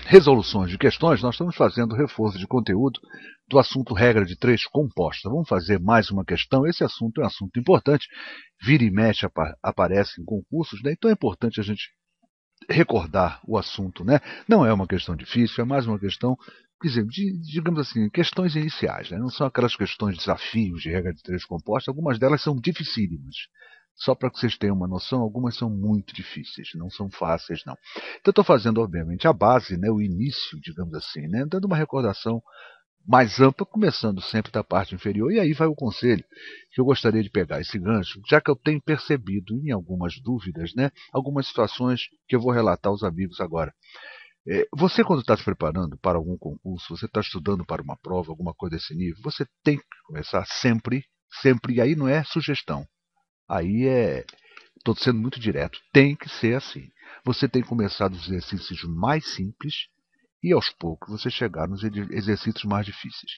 resoluções de questões, nós estamos fazendo reforço de conteúdo do assunto regra de três composta. Vamos fazer mais uma questão. Esse assunto é um assunto importante. Vira e mexe aparece em concursos, né? Então é importante a gente recordar o assunto, né? Não é uma questão difícil, é mais uma questão, quer dizer, digamos assim, questões iniciais, né? Não são aquelas questões desafios de regra de três composta, algumas delas são dificílimas. Só para que vocês tenham uma noção, algumas são muito difíceis, não são fáceis, não. Então, estou fazendo, obviamente, a base, né, o início, digamos assim, né, dando uma recordação mais ampla, começando sempre da parte inferior, e aí vai o conselho, que eu gostaria de pegar esse gancho, já que eu tenho percebido em algumas dúvidas, né, algumas situações que eu vou relatar aos amigos agora. Você, quando está se preparando para algum concurso, você está estudando para uma prova, alguma coisa desse nível, você tem que começar sempre, sempre, e aí não é sugestão, aí estou sendo muito direto, tem que ser assim. Você tem que começar dos exercícios mais simples e aos poucos você chegar nos exercícios mais difíceis.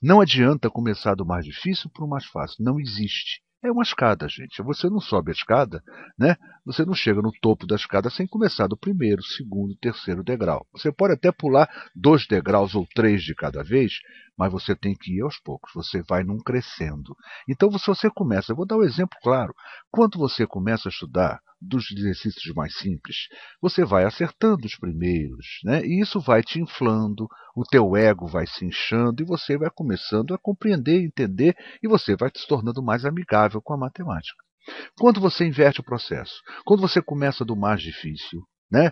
Não adianta começar do mais difícil para o mais fácil. Não existe. É uma escada, gente. Você não sobe a escada, né? Você não chega no topo da escada sem começar do primeiro, segundo, terceiro degrau. Você pode até pular 2 degraus ou 3 de cada vez, mas você tem que ir aos poucos. Você vai num crescendo. Então, se você começa, eu vou dar um exemplo claro. Quando você começa a estudar dos exercícios mais simples, você vai acertando os primeiros, né? E isso vai te inflando, o teu ego vai se inchando e você vai começando a compreender, entender e você vai se tornando mais amigável com a matemática. Quando você inverte o processo, quando você começa do mais difícil, né?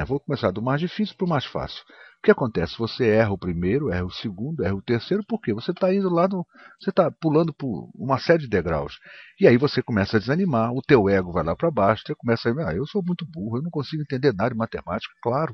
Vou começar do mais difícil para o mais fácil. O que acontece? Você erra o primeiro, erra o segundo, erra o terceiro, por quê? Você está indo lá você está pulando por uma série de degraus. E aí você começa a desanimar, o teu ego vai lá para baixo, você começa a eu sou muito burro, eu não consigo entender nada de matemática. Claro,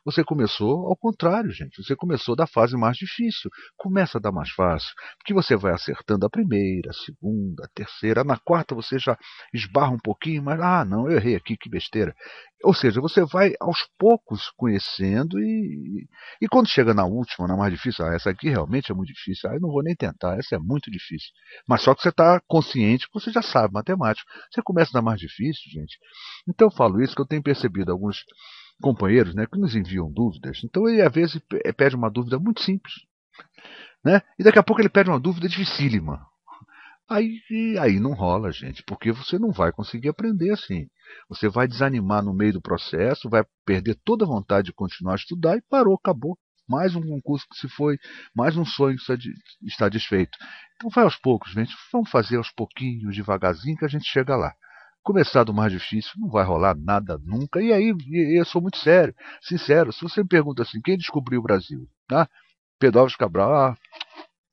você começou ao contrário, gente. Você começou da fase mais difícil. Começa da mais fácil, porque você vai acertando a primeira, a segunda, a terceira. Na quarta você já esbarra um pouquinho, mas não, eu errei aqui, que besteira. Ou seja, você vai aos poucos conhecendo e quando chega na última, na mais difícil, essa aqui realmente é muito difícil, eu não vou nem tentar, essa é muito difícil. Mas só que você está consciente que você já sabe matemática. Você começa na mais difícil, gente. Então eu falo isso que eu tenho percebido alguns companheiros, né, que nos enviam dúvidas. Então ele às vezes pede uma dúvida muito simples, né? E daqui a pouco ele pede uma dúvida dificílima. Aí não rola, gente, porque você não vai conseguir aprender assim. Você vai desanimar no meio do processo, vai perder toda a vontade de continuar a estudar e parou, acabou. Mais um concurso que se foi, mais um sonho que está desfeito. Então vai aos poucos, gente. Vamos fazer aos pouquinhos, devagarzinho, que a gente chega lá. Começar do mais difícil, não vai rolar nada nunca. E aí, eu sou muito sério, sincero. Se você me pergunta assim, quem descobriu o Brasil? Tá? Pedro Álvares Cabral,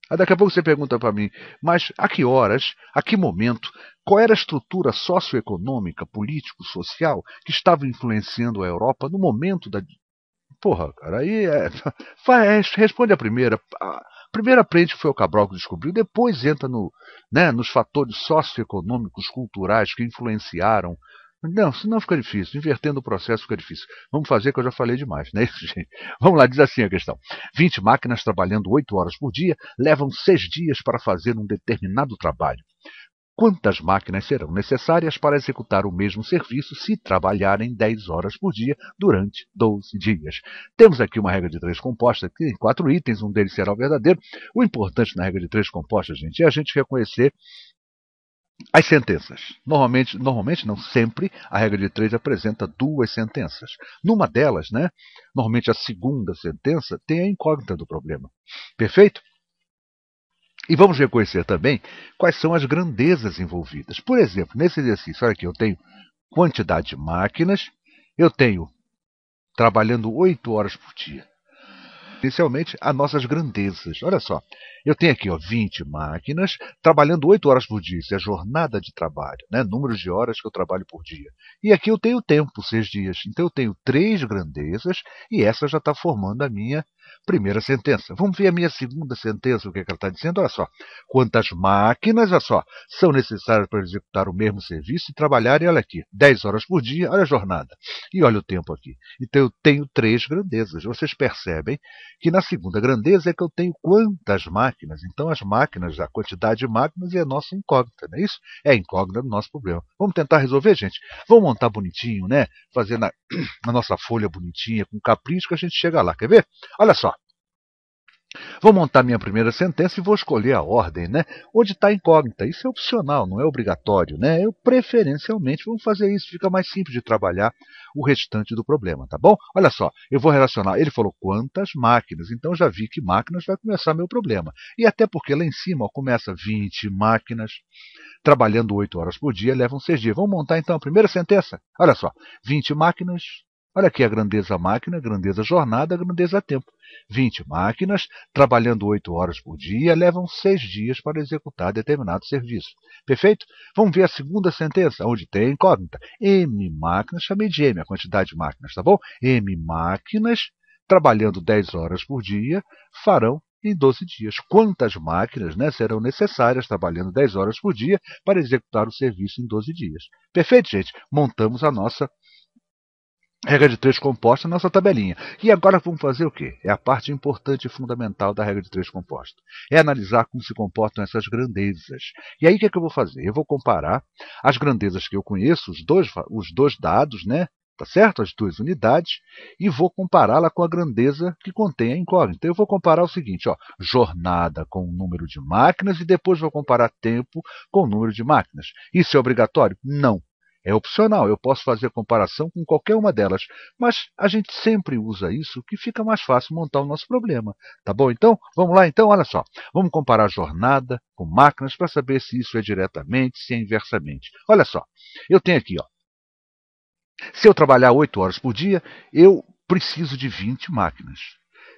Aí daqui a pouco você pergunta para mim, mas a que horas, a que momento, qual era a estrutura socioeconômica, político-social que estava influenciando a Europa no momento da. Porra, cara, responde a primeira. Primeiro aprende que foi o Cabral que descobriu, depois entra nos fatores socioeconômicos, culturais que influenciaram. Não, senão fica difícil. Invertendo o processo fica difícil. Vamos fazer que eu já falei demais, não é isso, gente? Vamos lá, diz assim a questão. 20 máquinas trabalhando 8 horas por dia levam 6 dias para fazer um determinado trabalho. Quantas máquinas serão necessárias para executar o mesmo serviço se trabalharem 10 horas por dia durante 12 dias? Temos aqui uma regra de três composta que tem 4 itens, um deles será o verdadeiro. O importante na regra de três composta, gente, é a gente reconhecer as sentenças. Normalmente não sempre, a regra de três apresenta 2 sentenças. Numa delas, né, normalmente a segunda sentença tem a incógnita do problema. Perfeito? E vamos reconhecer também quais são as grandezas envolvidas. Por exemplo, nesse exercício, olha aqui, eu tenho quantidade de máquinas, eu tenho trabalhando 8 horas por dia. Inicialmente, as nossas grandezas. Olha só, eu tenho aqui 20 máquinas trabalhando 8 horas por dia. Isso é jornada de trabalho, né? Número de horas que eu trabalho por dia. E aqui eu tenho tempo, 6 dias. Então eu tenho 3 grandezas e essa já está formando a minha Primeira sentença. Vamos ver a minha segunda sentença, o que ela está dizendo? Olha só. Quantas máquinas, olha só, são necessárias para executar o mesmo serviço e trabalharem, olha aqui, 10 horas por dia, olha a jornada. E olha o tempo aqui. Então eu tenho três grandezas. Vocês percebem que na segunda grandeza é que eu tenho quantas máquinas. Então as máquinas, a quantidade de máquinas é a nossa incógnita, não é isso? É a incógnita do nosso problema. Vamos tentar resolver, gente? Vamos montar bonitinho, né? Fazer na nossa folha bonitinha, com capricho, que a gente chega lá. Quer ver? Olha só. Vou montar minha primeira sentença e vou escolher a ordem, né? Onde está incógnita. Isso é opcional, não é obrigatório, né? Eu preferencialmente vou fazer isso, fica mais simples de trabalhar o restante do problema, tá bom? Olha só, eu vou relacionar. Ele falou quantas máquinas, então já vi que máquinas vai começar meu problema. E até porque lá em cima ó, começa 20 máquinas, trabalhando 8 horas por dia, levam 6 dias. Vamos montar então a primeira sentença. Olha só, 20 máquinas. Olha aqui a grandeza máquina, grandeza jornada, grandeza tempo. 20 máquinas, trabalhando 8 horas por dia, levam 6 dias para executar determinado serviço. Perfeito? Vamos ver a segunda sentença, onde tem a incógnita. M máquinas, chamei de M a quantidade de máquinas, tá bom? M máquinas, trabalhando 10 horas por dia, farão em 12 dias. Quantas máquinas serão necessárias, trabalhando 10 horas por dia, para executar o serviço em 12 dias? Perfeito, gente? Montamos a nossa regra de três composta, nossa tabelinha. E agora vamos fazer o quê? É a parte importante e fundamental da regra de três composta. É analisar como se comportam essas grandezas. E aí o que, eu vou fazer? Eu vou comparar as grandezas que eu conheço, os dois dados, né? Tá certo? As duas unidades, e vou compará-la com a grandeza que contém a incógnita. Então eu vou comparar o seguinte, ó, jornada com o número de máquinas, e depois vou comparar tempo com o número de máquinas. Isso é obrigatório? Não. É opcional, eu posso fazer comparação com qualquer uma delas, mas a gente sempre usa isso, que fica mais fácil montar o nosso problema. Tá bom? Então, vamos lá então, olha só. Vamos comparar jornada com máquinas para saber se isso é diretamente, se é inversamente. Olha só, eu tenho aqui, ó. Se eu trabalhar 8 horas por dia, eu preciso de 20 máquinas.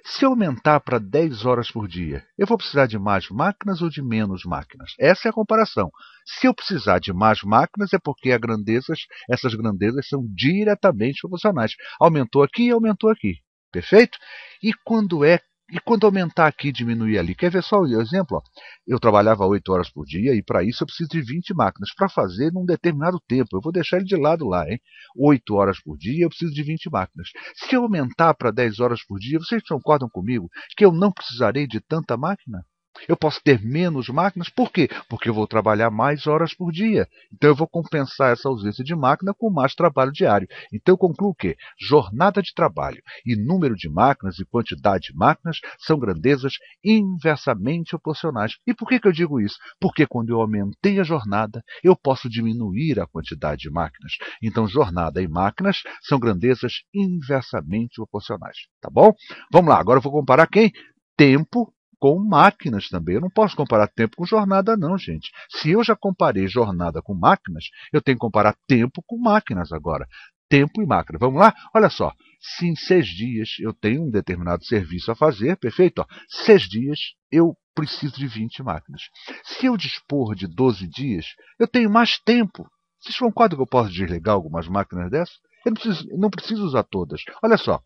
Se eu aumentar para 10 horas por dia, eu vou precisar de mais máquinas ou de menos máquinas? Essa é a comparação. Se eu precisar de mais máquinas, é porque essas grandezas são diretamente proporcionais. Aumentou aqui e aumentou aqui. Perfeito? E quando aumentar aqui e diminuir ali? Quer ver só o exemplo? Ó? Eu trabalhava 8 horas por dia e para isso eu preciso de 20 máquinas para fazer num determinado tempo. Eu vou deixar ele de lado lá, hein? 8 horas por dia eu preciso de 20 máquinas. Se eu aumentar para 10 horas por dia, vocês concordam comigo que eu não precisarei de tanta máquina? Eu posso ter menos máquinas, por quê? Porque eu vou trabalhar mais horas por dia. Então eu vou compensar essa ausência de máquina com mais trabalho diário. Então eu concluo que jornada de trabalho e número de máquinas e quantidade de máquinas são grandezas inversamente proporcionais. E por que eu digo isso? Porque quando eu aumentei a jornada, eu posso diminuir a quantidade de máquinas. Então jornada e máquinas são grandezas inversamente proporcionais. Tá bom? Vamos lá, agora eu vou comparar quem? Tempo com máquinas também. Eu não posso comparar tempo com jornada, não, gente. Se eu já comparei jornada com máquinas, eu tenho que comparar tempo com máquinas agora. Tempo e máquina. Vamos lá? Olha só. Se em 6 dias eu tenho um determinado serviço a fazer, perfeito? Ó, 6 dias eu preciso de 20 máquinas. Se eu dispor de 12 dias, eu tenho mais tempo. Vocês concordam que eu posso desligar algumas máquinas dessas? Eu não preciso usar todas. Olha só.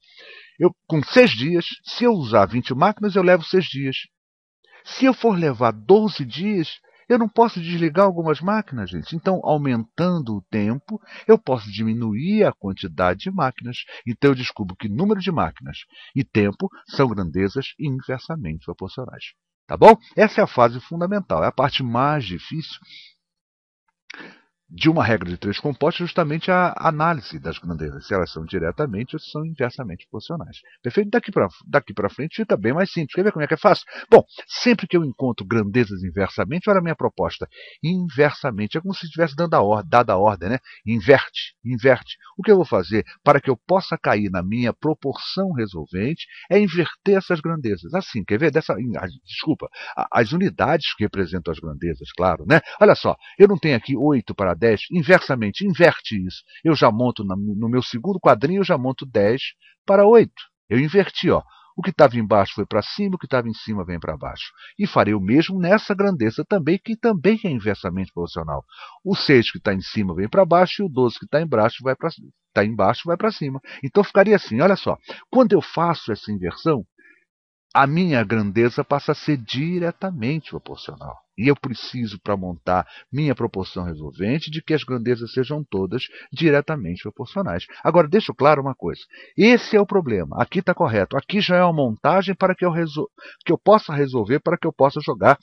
Com 6 dias, se eu usar 20 máquinas, eu levo 6 dias. Se eu for levar 12 dias, eu não posso desligar algumas máquinas, gente. Então, aumentando o tempo, eu posso diminuir a quantidade de máquinas. Então, eu descubro que número de máquinas e tempo são grandezas inversamente proporcionais. Tá bom? Essa é a fase fundamental, é a parte mais difícil de uma regra de três compostos, justamente a análise das grandezas, se elas são diretamente ou se são inversamente proporcionais. Perfeito? Daqui para frente fica bem mais simples. Quer ver como é que é fácil? Bom, sempre que eu encontro grandezas inversamente, olha a minha proposta. Inversamente. É como se estivesse dada a ordem, né? Inverte. O que eu vou fazer para que eu possa cair na minha proporção resolvente é inverter essas grandezas. Assim, quer ver? Desculpa, as unidades que representam as grandezas, claro, né? Olha só, eu não tenho aqui 8 para 10, inversamente, inverte isso. Eu já monto no meu segundo quadrinho, eu já monto 10 para 8. Eu inverti, ó. O que estava embaixo foi para cima, o que estava em cima vem para baixo. E farei o mesmo nessa grandeza também, que também é inversamente proporcional. O 6 que está em cima vem para baixo e o 12 que está embaixo vai para cima. Então ficaria assim, olha só. Quando eu faço essa inversão, a minha grandeza passa a ser diretamente proporcional. E eu preciso, para montar minha proporção resolvente, de que as grandezas sejam todas diretamente proporcionais. Agora, deixo claro uma coisa. Esse é o problema. Aqui está correto. Aqui já é uma montagem para que eu possa resolver, para que eu possa jogar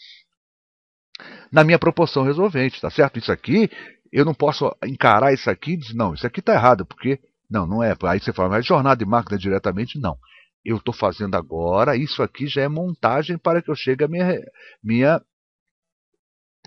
na minha proporção resolvente. Tá certo? Isso aqui, eu não posso encarar isso aqui e dizer, não, isso aqui está errado, porque... Não é. Aí você fala, mas jornada de máquina diretamente? Não. Eu estou fazendo agora, isso aqui já é montagem para que eu chegue à minha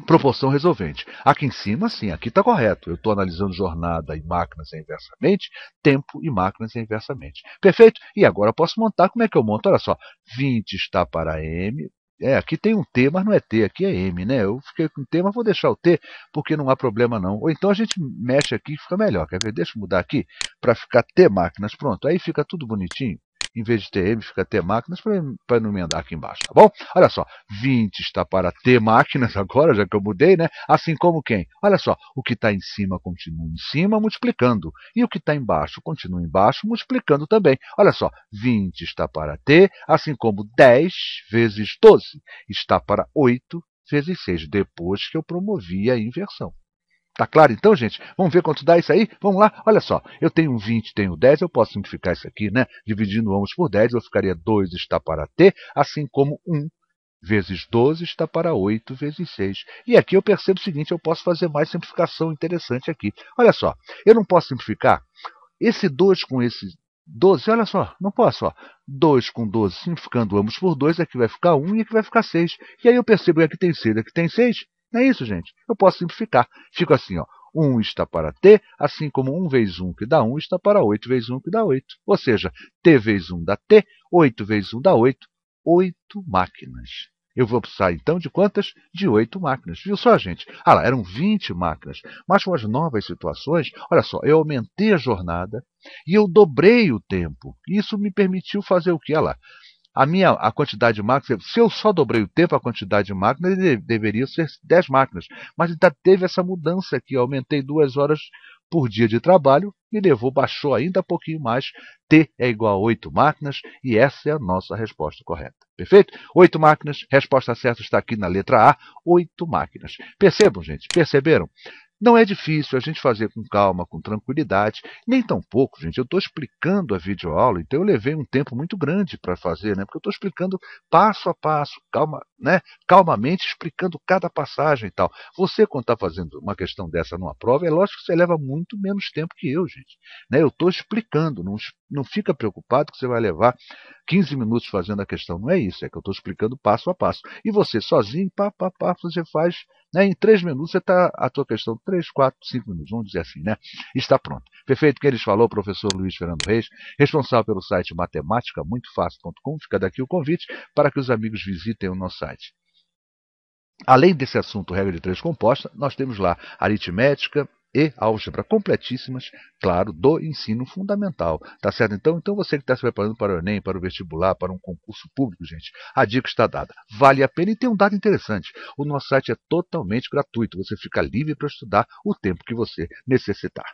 proporção resolvente. Aqui em cima, sim, aqui está correto. Eu estou analisando jornada e máquinas inversamente, tempo e máquinas inversamente. Perfeito? E agora eu posso montar. Como é que eu monto? Olha só, 20 está para M. Aqui tem um T, mas não é T, aqui é M, né? Eu fiquei com T, mas vou deixar o T, porque não há problema não. Ou então a gente mexe aqui e fica melhor. Quer ver? Deixa eu mudar aqui para ficar T máquinas. Pronto, aí fica tudo bonitinho. Em vez de TM, fica T máquinas para não emendar aqui embaixo, tá bom? Olha só, 20 está para T máquinas agora, já que eu mudei, né? Assim como quem? Olha só, o que está em cima continua em cima, multiplicando. E o que está embaixo continua embaixo, multiplicando também. Olha só, 20 está para T, assim como 10 vezes 12 está para 8 vezes 6, depois que eu promovi a inversão. Tá claro então, gente? Vamos ver quanto dá isso aí? Vamos lá? Olha só, eu tenho 20, tenho 10, eu posso simplificar isso aqui, né? Dividindo ambos por 10, eu ficaria 2 está para T, assim como 1 vezes 12 está para 8 vezes 6. E aqui eu percebo o seguinte, eu posso fazer mais simplificação interessante aqui. Olha só, eu não posso simplificar esse 2 com esse 12, olha só, não posso, ó. 2 com 12, simplificando ambos por 2, aqui vai ficar 1 e aqui vai ficar 6. E aí eu percebo que aqui tem 6, aqui tem 6. Não é isso, gente? Eu posso simplificar. Fico assim, ó. 1 está para T, assim como 1 vezes 1 que dá 1 está para 8 vezes 1 que dá 8. Ou seja, T vezes 1 dá T, 8 vezes 1 dá 8. 8 máquinas. Eu vou precisar, então, de quantas? De 8 máquinas. Viu só, gente? Ah lá, eram 20 máquinas. Mas com as novas situações, olha só, eu aumentei a jornada e eu dobrei o tempo. Isso me permitiu fazer o quê? Olha lá. A quantidade de máquinas, se eu só dobrei o tempo, a quantidade de máquinas deveria ser 10 máquinas. Mas ainda teve essa mudança aqui. Eu aumentei 2 horas por dia de trabalho e baixou ainda um pouquinho mais. T é igual a 8 máquinas e essa é a nossa resposta correta. Perfeito? 8 máquinas, resposta certa está aqui na letra A, 8 máquinas. Percebam, gente? Perceberam? Não é difícil a gente fazer com calma, com tranquilidade, nem tão pouco, gente. Eu estou explicando a videoaula, então eu levei um tempo muito grande para fazer, né? Porque eu estou explicando passo a passo, calmamente explicando cada passagem e tal. Você, quando está fazendo uma questão dessa numa prova, é lógico que você leva muito menos tempo que eu, gente. Né? Eu estou explicando, não fica preocupado que você vai levar 15 minutos fazendo a questão. Não é isso, é que eu estou explicando passo a passo. E você sozinho, você faz, né? Em 3 minutos você está a tua questão, 3, 4, 5 minutos, vamos dizer assim, né? Está pronto. Perfeito, quem lhes falou, professor Luiz Fernando Reis, responsável pelo site matemáticamuitofácil.com. Fica daqui o convite para que os amigos visitem o nosso site. Além desse assunto, regra de 3 composta, nós temos lá aritmética e álgebra completíssimas, claro, do ensino fundamental. Tá certo? Então você que está se preparando para o Enem, para o vestibular, para um concurso público, gente, a dica está dada. Vale a pena e tem um dado interessante. O nosso site é totalmente gratuito. Você fica livre para estudar o tempo que você necessitar.